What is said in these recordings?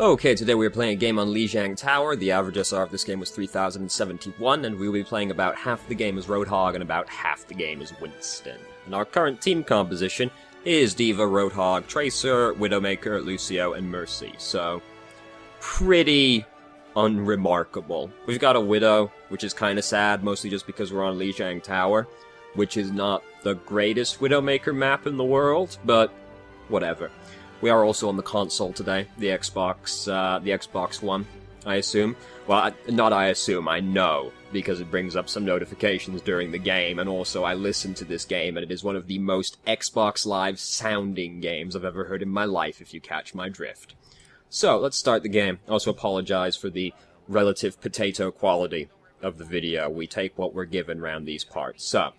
Okay, today we are playing a game on Lijiang Tower. The average SR of this game was 3071, and we will be playing about half the game as Roadhog and about half the game as Winston. And our current team composition is D.Va, Roadhog, Tracer, Widowmaker, Lucio, and Mercy. So, pretty unremarkable. We've got a Widow, which is kind of sad, mostly just because we're on Lijiang Tower, which is not the greatest Widowmaker map in the world, but whatever. We are also on the console today, the Xbox One, I assume. Well, not I assume, I know, because it brings up some notifications during the game, and also I listened to this game, and it is one of the most Xbox Live sounding games I've ever heard in my life, if you catch my drift. So, let's start the game. I also apologize for the relative potato quality of the video. We take what we're given around these parts. So,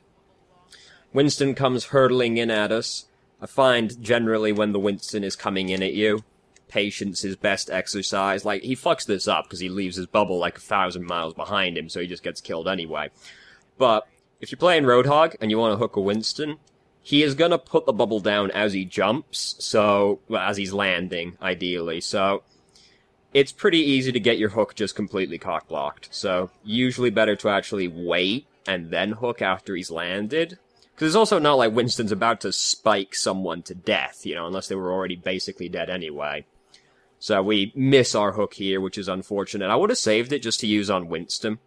Winston comes hurtling in at us. I find, generally, when the Winston is coming in at you, patience is best exercise. Like, he fucks this up because he leaves his bubble like 1,000 miles behind him, so he just gets killed anyway. But, if you're playing Roadhog and you want to hook a Winston, he is gonna put the bubble down as he jumps, so, well, as he's landing, ideally, so it's pretty easy to get your hook just completely cock-blocked. So, usually better to actually wait and then hook after he's landed. Because it's also not like Winston's about to spike someone to death, you know, unless they were already basically dead anyway. So we miss our hook here, which is unfortunate. I would have saved it just to use on Winston,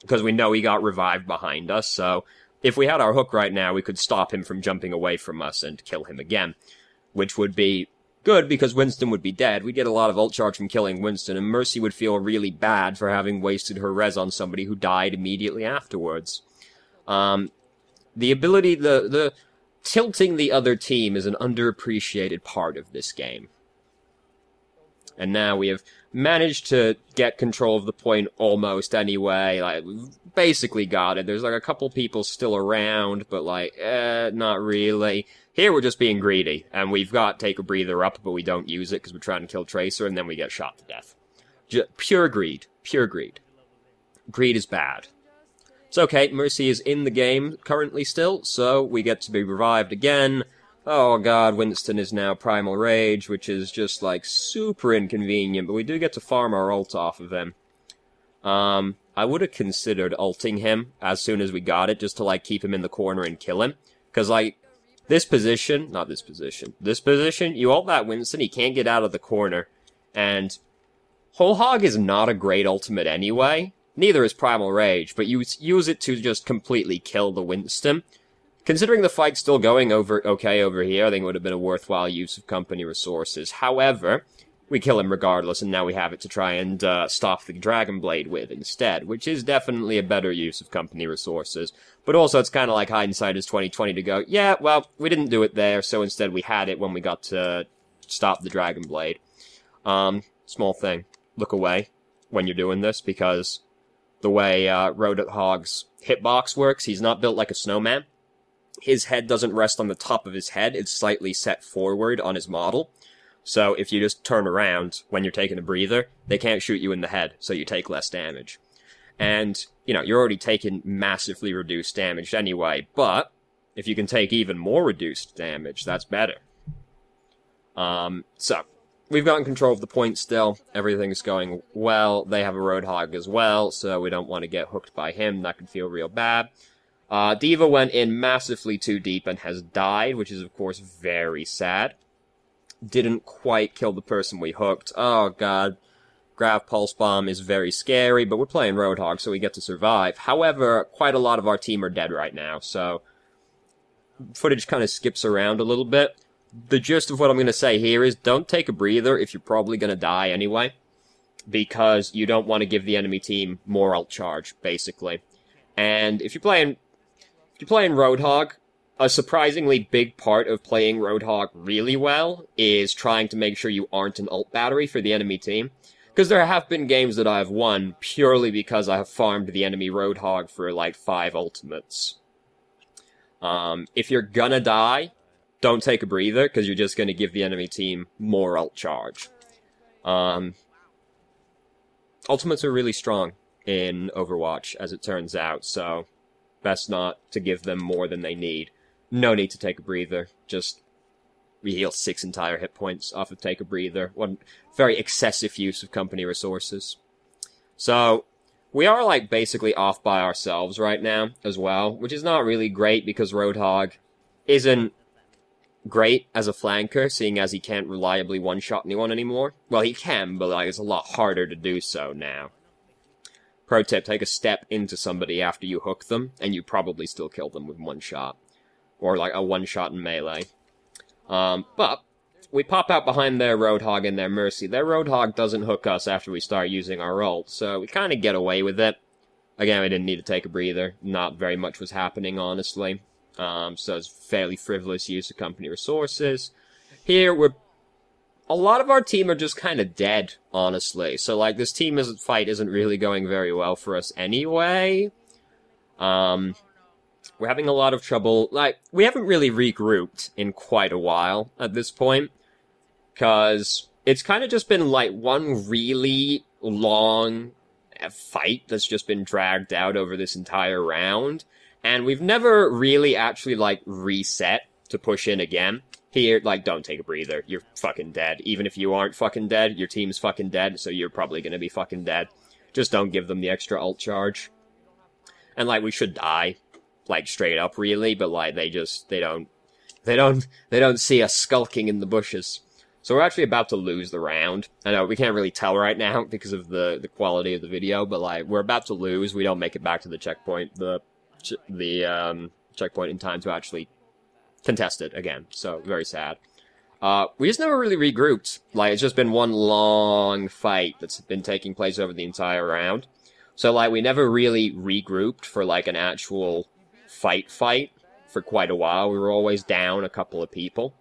because we know he got revived behind us, so if we had our hook right now, we could stop him from jumping away from us and kill him again, which would be good because Winston would be dead. We'd get a lot of ult charge from killing Winston, and Mercy would feel really bad for having wasted her res on somebody who died immediately afterwards. The ability, the tilting the other team is an underappreciated part of this game. And now we have managed to get control of the point almost anyway. Like, we've basically got it. There's like a couple people still around, but like, not really. Here we're just being greedy, and we've got Take a Breather up, but we don't use it because we're trying to kill Tracer, and then we get shot to death. Pure greed. Pure greed. Greed is bad. It's okay, Mercy is in the game currently still, so we get to be revived again. Oh god, Winston is now Primal Rage, which is just, like, super inconvenient, but we do get to farm our ult off of him. I would have considered ulting him as soon as we got it, just to, like, keep him in the corner and kill him. Because, like, this position, you ult that Winston, he can't get out of the corner, and Whole Hog is not a great ultimate anyway. Neither is Primal Rage, but you use it to just completely kill the Winston. Considering the fight's still going over here, I think it would have been a worthwhile use of company resources. However, we kill him regardless, and now we have it to try and stop the Dragon Blade with instead, which is definitely a better use of company resources. But also, it's kind of like hindsight is 2020 to go, yeah, well, we didn't do it there, so instead we had it when we got to stop the Dragon Blade. Small thing. Look away when you're doing this, because the way Roadhog's hitbox works, he's not built like a snowman. His head doesn't rest on the top of his head, it's slightly set forward on his model. So if you just turn around when you're taking a breather, they can't shoot you in the head, so you take less damage. And, you know, you're already taking massively reduced damage anyway, but if you can take even more reduced damage, that's better. So, we've gotten control of the point still. Everything's going well. They have a Roadhog as well, so we don't want to get hooked by him. That could feel real bad. D.Va went in massively too deep and has died, which is, of course, very sad. Didn't quite kill the person we hooked. Oh, God. Grav Pulse Bomb is very scary, but we're playing Roadhog, so we get to survive. However, quite a lot of our team are dead right now, so footage kind of skips around a little bit. The gist of what I'm going to say here is don't take a breather if you're probably going to die anyway, because you don't want to give the enemy team more ult charge, basically. And if you're playing Roadhog, a surprisingly big part of playing Roadhog really well is trying to make sure you aren't an ult battery for the enemy team. Because there have been games that I've won purely because I have farmed the enemy Roadhog for like 5 ultimates. If you're gonna die, don't take a breather, because you're just going to give the enemy team more ult charge. Ultimates are really strong in Overwatch, as it turns out, so best not to give them more than they need. No need to take a breather. Just we heal 6 entire hit points off of Take a Breather. One very excessive use of company resources. So, we are, like, basically off by ourselves right now, as well, which is not really great because Roadhog isn't great as a flanker, seeing as he can't reliably one-shot anyone anymore. Well, he can, but, like, it's a lot harder to do so now. Pro tip, take a step into somebody after you hook them, and you probably still kill them with one shot. Or, like, a one-shot in melee. But we pop out behind their Roadhog and their Mercy. Their Roadhog doesn't hook us after we start using our ult, so we kind of get away with it. Again, we didn't need to take a breather. Not very much was happening, honestly. So it's fairly frivolous use of company resources. Here, a lot of our team are just kind of dead, honestly. So, like, this team fight isn't really going very well for us anyway. We're having a lot of trouble. Like, we haven't really regrouped in quite a while at this point. Because it's kind of just been, like, one really long fight that's just been dragged out over this entire round. And we've never really actually, like, reset to push in again. Here, like, don't take a breather. You're fucking dead. Even if you aren't fucking dead, your team's fucking dead, so you're probably gonna be fucking dead. Just don't give them the extra ult charge. And, like, we should die. Like, straight up, really, but, like, they don't see us skulking in the bushes. So we're actually about to lose the round. I know, we can't really tell right now because of the quality of the video, but, like, we're about to lose. We don't make it back to the checkpoint, the checkpoint in time to actually contest it again. So, very sad. We just never really regrouped. Like, it's just been one long fight that's been taking place over the entire round. So, like, we never really regrouped for, like, an actual fight for quite a while. We were always down a couple of people.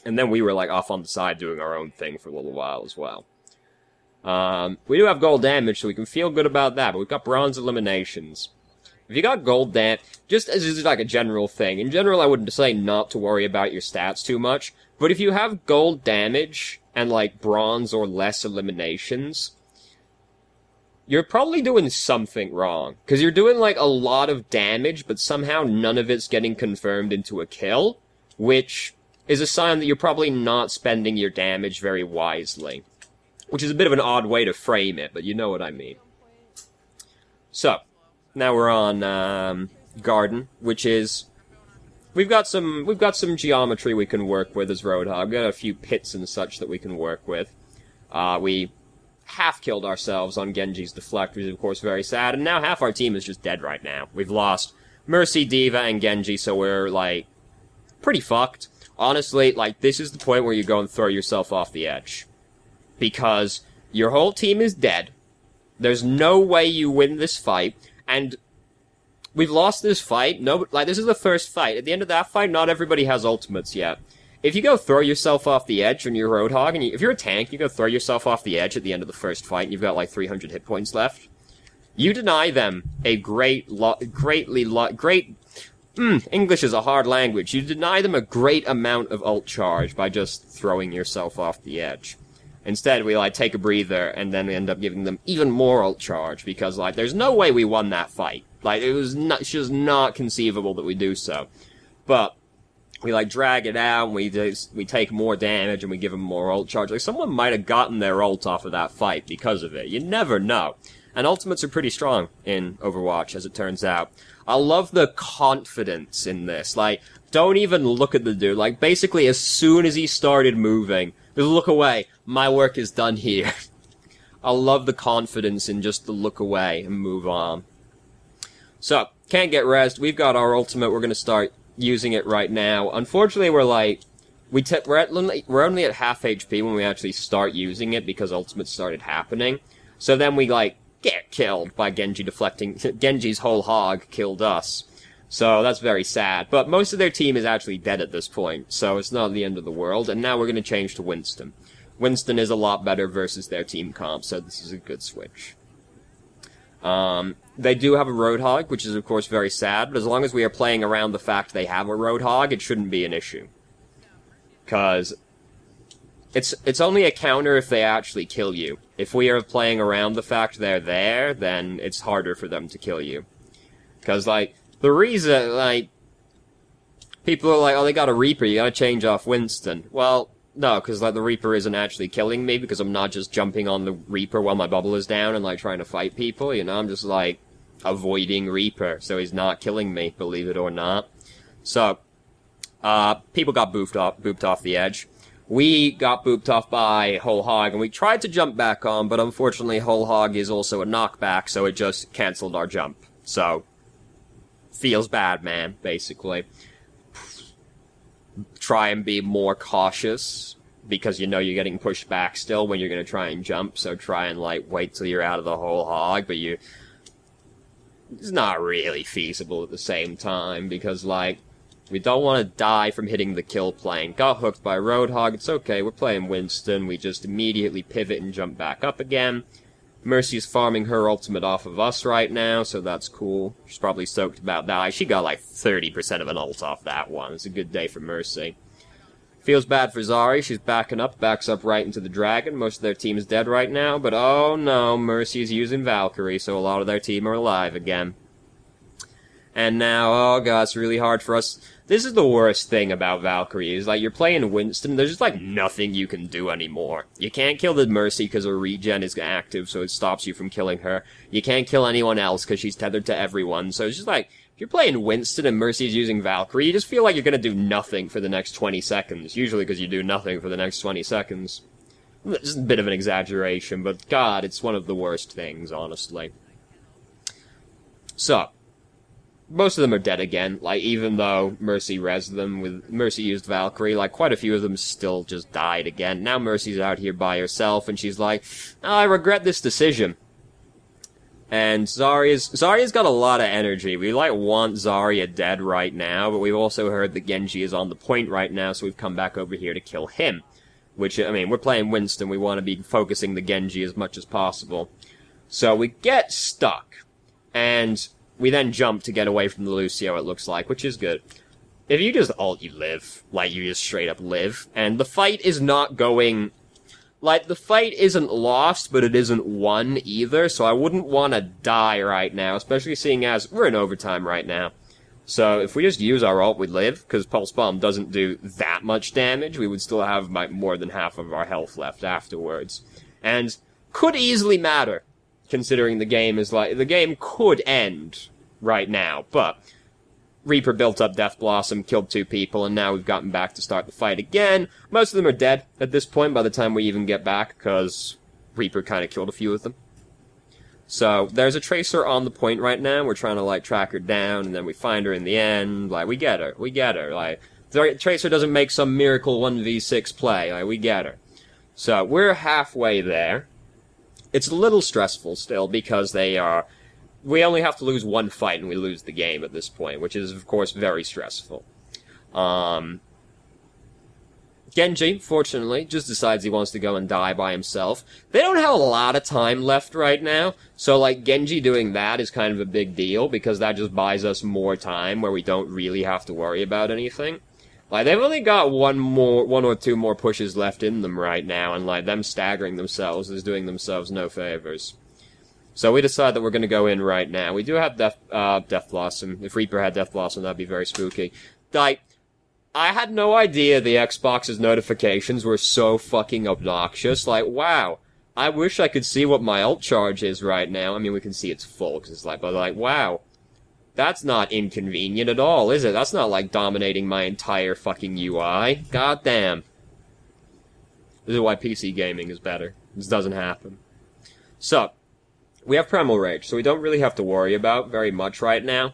And then we were, like, off on the side doing our own thing for a little while as well. We do have gold damage, so we can feel good about that, but we've got bronze eliminations. If you got gold damage, just as like a general thing, in general I wouldn't say not to worry about your stats too much, but if you have gold damage and, like, bronze or less eliminations, you're probably doing something wrong. Because you're doing, like, a lot of damage, but somehow none of it's getting confirmed into a kill, which is a sign that you're probably not spending your damage very wisely. Which is a bit of an odd way to frame it, but you know what I mean. So, now we're on Garden, which is we've got some geometry we can work with as Roadhog. We've got a few pits and such that we can work with. We half killed ourselves on Genji's deflect, which is of course very sad, and now half our team is just dead right now. We've lost Mercy, Diva, and Genji, so we're, like, pretty fucked. Honestly, like, this is the point where you go and throw yourself off the edge. Because your whole team is dead. There's no way you win this fight. And we've lost this fight. No, like, this is the first fight. At the end of that fight, not everybody has ultimates yet. If you go throw yourself off the edge on your Roadhog, and if you're a tank, you go throw yourself off the edge at the end of the first fight, and you've got, like, 300 hit points left, you deny them a English is a hard language. You deny them a great amount of ult charge by just throwing yourself off the edge. Instead, we, like, take a breather, and then we end up giving them even more ult charge, because, like, there's no way we won that fight. Like, it's just not conceivable that we do so. But we, like, drag it out, and we take more damage, and we give them more ult charge. Like, someone might have gotten their ult off of that fight because of it. You never know. And ultimates are pretty strong in Overwatch, as it turns out. I love the confidence in this. Like, don't even look at the dude. Like, basically, as soon as he started moving, just look away. My work is done here. I love the confidence in just the look away and move on. So, can't get rezzed. We've got our ultimate. We're going to start using it right now. Unfortunately, we're like, we're only at half HP when we actually start using it because ultimates started happening. So then we, like, get killed by Genji deflecting. Genji's whole hog killed us. So that's very sad. But most of their team is actually dead at this point, so it's not the end of the world. And now we're going to change to Winston. Winston is a lot better versus their team comp, so this is a good switch. They do have a Roadhog, which is of course very sad, but as long as we are playing around the fact they have a Roadhog, it shouldn't be an issue. Because it's only a counter if they actually kill you. If we are playing around the fact they're there, then it's harder for them to kill you. Because, like, the reason, like, People are like, oh, they got a Reaper, you gotta change off Winston. Well, no, because, like, the Reaper isn't actually killing me, because I'm not just jumping on the Reaper while my bubble is down and, like, trying to fight people, you know? I'm just, like, avoiding Reaper, so he's not killing me, believe it or not. So, people got booped off the edge. We got booped off by Whole Hog, and we tried to jump back on, but unfortunately Whole Hog is also a knockback, so it just cancelled our jump. So, feels bad, man, basically. Try and be more cautious, because you know you're getting pushed back still when you're going to try and jump, so try and, like, wait till you're out of the Whole Hog, but it's not really feasible at the same time, because, like, we don't want to die from hitting the kill plane. Got hooked by Roadhog, it's okay, we're playing Winston, we just immediately pivot and jump back up again. Mercy's farming her ultimate off of us right now, so that's cool. She's probably stoked about that. She got like 30% of an ult off that one. It's a good day for Mercy. Feels bad for Zari. She's backing up, backs up right into the Dragon. Most of their team is dead right now, but oh no, Mercy's using Valkyrie, so a lot of their team are alive again. And now, oh god, it's really hard for us. This is the worst thing about Valkyrie, is like, you're playing Winston, there's just like nothing you can do anymore. You can't kill the Mercy because her regen is active, so it stops you from killing her. You can't kill anyone else because she's tethered to everyone, so it's just like, if you're playing Winston and Mercy's using Valkyrie, you just feel like you're gonna do nothing for the next 20 seconds. Usually because you do nothing for the next 20 seconds. It's a bit of an exaggeration, but god, it's one of the worst things, honestly. So, most of them are dead again, like, even though Mercy rezzed them with, Mercy used Valkyrie, like, quite a few of them still just died again. Now Mercy's out here by herself, and she's like, oh, I regret this decision. And Zarya's got a lot of energy. We, like, want Zarya dead right now, but we've also heard that Genji is on the point right now, so we've come back over here to kill him. Which, I mean, we're playing Winston, we want to be focusing the Genji as much as possible. So we get stuck, and we then jump to get away from the Lucio, it looks like, which is good. If you just ult, you live. Like, you just straight up live. And the fight is not going... Like, the fight isn't lost, but it isn't won either, so I wouldn't want to die right now, especially seeing as we're in overtime right now. So, if we just use our ult, we'd live, because Pulse Bomb doesn't do that much damage, we would still have like, more than half of our health left afterwards. And could easily matter, considering the game is like, the game could end right now, but Reaper built up Death Blossom, killed 2 people, and now we've gotten back to start the fight again. Most of them are dead at this point by the time we even get back, because Reaper kind of killed a few of them. So, there's a Tracer on the point right now, we're trying to, like, track her down, and then we find her in the end, like, we get her, like, the Tracer doesn't make some miracle 1v6 play, like, we get her. So, we're halfway there. It's a little stressful still, because we only have to lose one fight and we lose the game at this point, which is, of course, very stressful. Genji, fortunately, just decides he wants to go and die by himself. They don't have a lot of time left right now, so, like, Genji doing that is kind of a big deal, because that just buys us more time where we don't really have to worry about anything. Like, they've only got one or two more pushes left in them right now, and, like, them staggering themselves is doing themselves no favors. So we decide that we're going to go in right now. We do have Death Blossom. If Reaper had Death Blossom, that'd be very spooky. Like, I had no idea the Xbox's notifications were so fucking obnoxious. Like, wow. I wish I could see what my ult charge is right now. I mean, we can see it's full, because it's like, but like, wow. That's not inconvenient at all, is it? That's not like dominating my entire fucking UI. God damn. This is why PC gaming is better. This doesn't happen. So, we have Primal Rage, so we don't really have to worry about very much right now.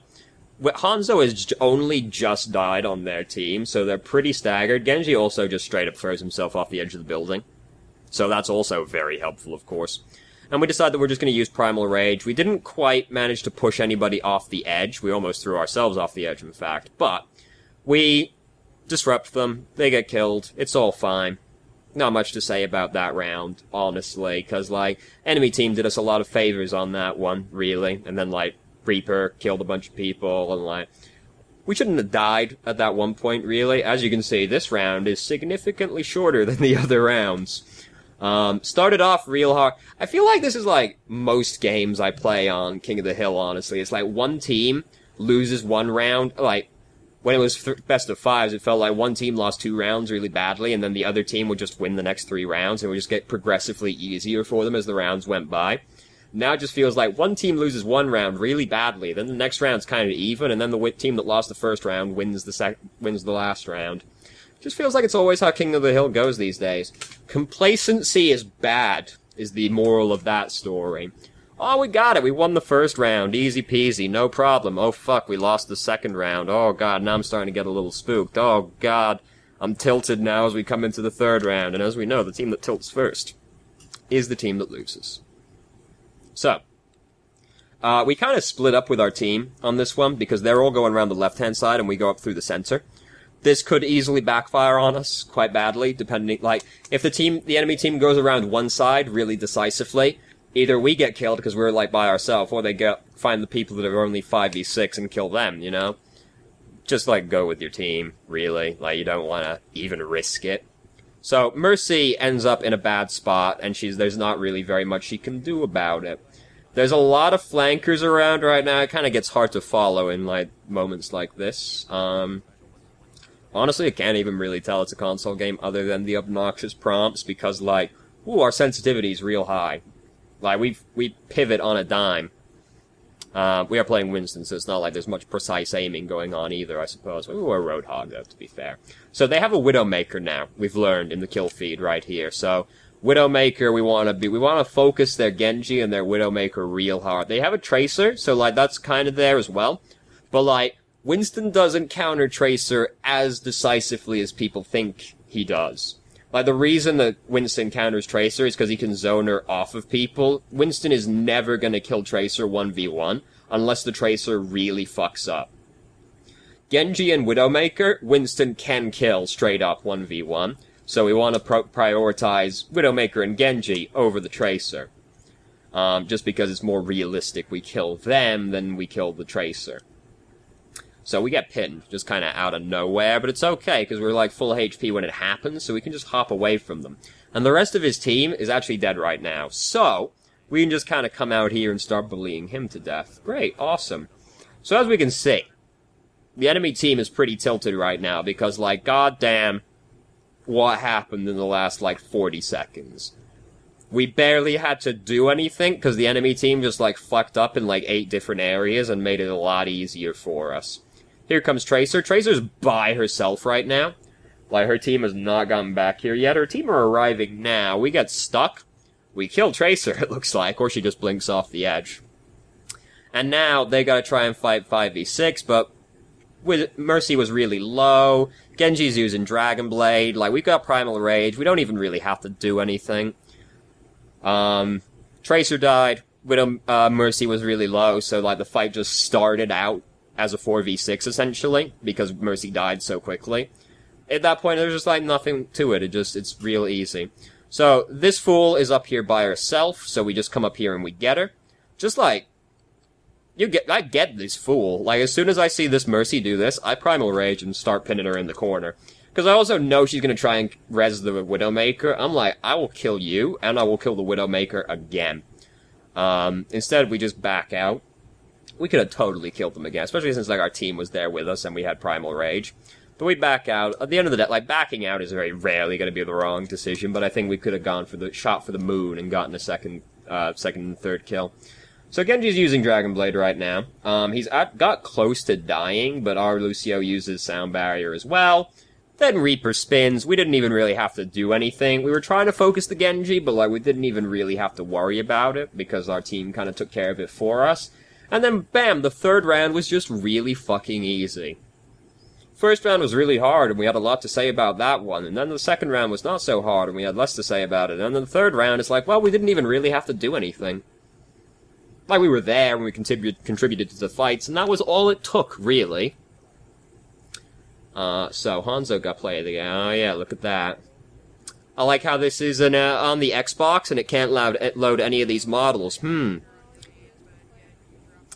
Hanzo has only just died on their team, so they're pretty staggered. Genji also just straight up throws himself off the edge of the building. So that's also very helpful, of course. And we decide that we're just going to use Primal Rage. We didn't quite manage to push anybody off the edge. We almost threw ourselves off the edge, in fact. But we disrupt them. They get killed. It's all fine. Not much to say about that round, honestly, because, like, enemy team did us a lot of favors on that one, really, and then, like, Reaper killed a bunch of people, and, like, we shouldn't have died at that one point, really. As you can see, this round is significantly shorter than the other rounds. Started off real hard. I feel like this is, like, most games I play on King of the Hill, honestly. It's like one team loses one round, like, when it was best of fives, it felt like one team lost 2 rounds really badly, and then the other team would just win the next 3 rounds, and it would just get progressively easier for them as the rounds went by. Now it just feels like one team loses 1 round really badly, then the next round's kind of even, and then the team that lost the first round wins the last round. It just feels like it's always how King of the Hill goes these days. Complacency is bad, is the moral of that story. Oh, we got it. We won the first round. Easy peasy. No problem. Oh, fuck. We lost the second round. Oh, God. Now I'm starting to get a little spooked. Oh, God. I'm tilted now as we come into the third round. And as we know, the team that tilts first is the team that loses. So, we kind of split up with our team on this one because they're all going around the left-hand side and we go up through the center. This could easily backfire on us quite badly, depending, like, if the enemy team goes around one side really decisively, either we get killed because we're, like, by ourselves, or they find the people that are only 5v6 and kill them, you know? Just, like, go with your team, really. Like, you don't want to even risk it. So, Mercy ends up in a bad spot, and there's not really very much she can do about it. There's a lot of flankers around right now. It kind of gets hard to follow in, like, moments like this. Honestly, I can't even really tell it's a console game other than the obnoxious prompts, because, like, ooh, our sensitivity's real high. Like, we pivot on a dime. We are playing Winston, so it's not like there's much precise aiming going on either, I suppose. Ooh, we're Roadhog, though, to be fair. So they have a Widowmaker now, we've learned in the kill feed right here. So, Widowmaker, we want to focus their Genji and their Widowmaker real hard. They have a Tracer, so, like, that's kind of there as well. But, like, Winston doesn't counter Tracer as decisively as people think he does. Like, the reason that Winston counters Tracer is because he can zone her off of people. Winston is never gonna kill Tracer 1v1, unless the Tracer really fucks up. Genji and Widowmaker, Winston can kill straight up 1v1, so we want to prioritize Widowmaker and Genji over the Tracer. Just because it's more realistic we kill them than we kill the Tracer. So we get pinned, just kind of out of nowhere, but it's okay, because we're like full HP when it happens, so we can just hop away from them. And the rest of his team is actually dead right now, so we can just kind of come out here and start bullying him to death. Great, awesome. So as we can see, the enemy team is pretty tilted right now, because, like, goddamn, what happened in the last, like, 40 seconds? We barely had to do anything, because the enemy team just, like, fucked up in, like, 8 different areas and made it a lot easier for us. Here comes Tracer. Tracer's by herself right now. Like, her team has not gotten back here yet. Her team are arriving now. We get stuck. We kill Tracer, it looks like, or she just blinks off the edge. And now they gotta try and fight 5v6, but Mercy was really low. Genji's using Dragon Blade. Like, we've got Primal Rage. We don't even really have to do anything. Tracer died. Mercy was really low, so, like, the fight just started out as a 4v6, essentially, because Mercy died so quickly. At that point, there's just, like, nothing to it. It's real easy. So, this fool is up here by herself, so we just come up here and we get her. Just, like, I get this fool. Like, as soon as I see this Mercy do this, I Primal Rage and start pinning her in the corner. Because I also know she's gonna try and res the Widowmaker. I'm like, I will kill you, and I will kill the Widowmaker again. Instead, we just back out. We could have totally killed them again, especially since, like, our team was there with us and we had Primal Rage. But we back out. At the end of the day, like, backing out is very rarely going to be the wrong decision, but I think we could have gone for the shot for the moon and gotten a second and third kill. So Genji's using Dragon Blade right now. He's got close to dying, but our Lucio uses Sound Barrier as well. Then Reaper spins. We didn't even really have to do anything. We were trying to focus the Genji, but, like, we didn't even really have to worry about it because our team kind of took care of it for us. And then, bam, the third round was just really fucking easy. First round was really hard, and we had a lot to say about that one. And then the second round was not so hard, and we had less to say about it. And then the third round is like, well, we didn't even really have to do anything. Like, we were there, and we contributed to the fights, and that was all it took, really. So, Hanzo got play of the game. Oh, yeah, look at that. I like how this is on the Xbox, and it can't load any of these models.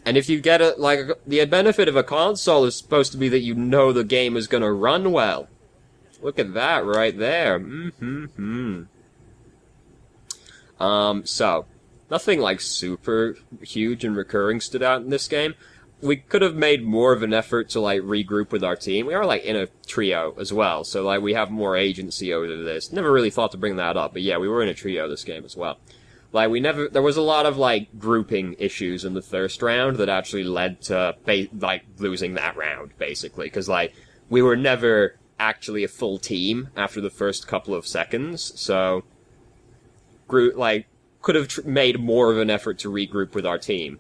And if you get it, like, the benefit of a console is supposed to be that you know the game is gonna run well. Look at that right there. So, nothing, like, super huge and recurring stood out in this game. we could have made more of an effort to, like, regroup with our team. We are, like, in a trio as well, so, like, we have more agency over this. Never really thought to bring that up, but yeah, we were in a trio this game as well. Like, there was a lot of, like, grouping issues in the first round that actually led to, like, losing that round, basically. Because, like, we were never actually a full team after the first couple of seconds, so, could have made more of an effort to regroup with our team.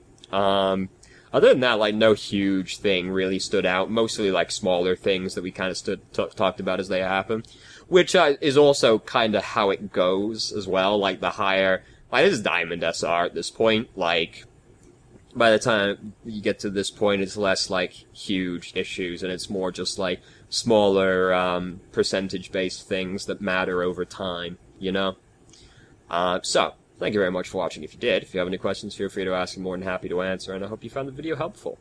Other than that, like, no huge thing really stood out. Mostly, like, smaller things that we kind of talked about as they happen. Which is also kind of how it goes as well. Like, the higher... Like, this is Diamond SR at this point. Like, by the time you get to this point, it's less, like, huge issues. And it's more just, like, smaller, percentage-based things that matter over time, you know? So... Thank you very much for watching if you did. If you have any questions, feel free to ask. I'm more than happy to answer, and I hope you found the video helpful.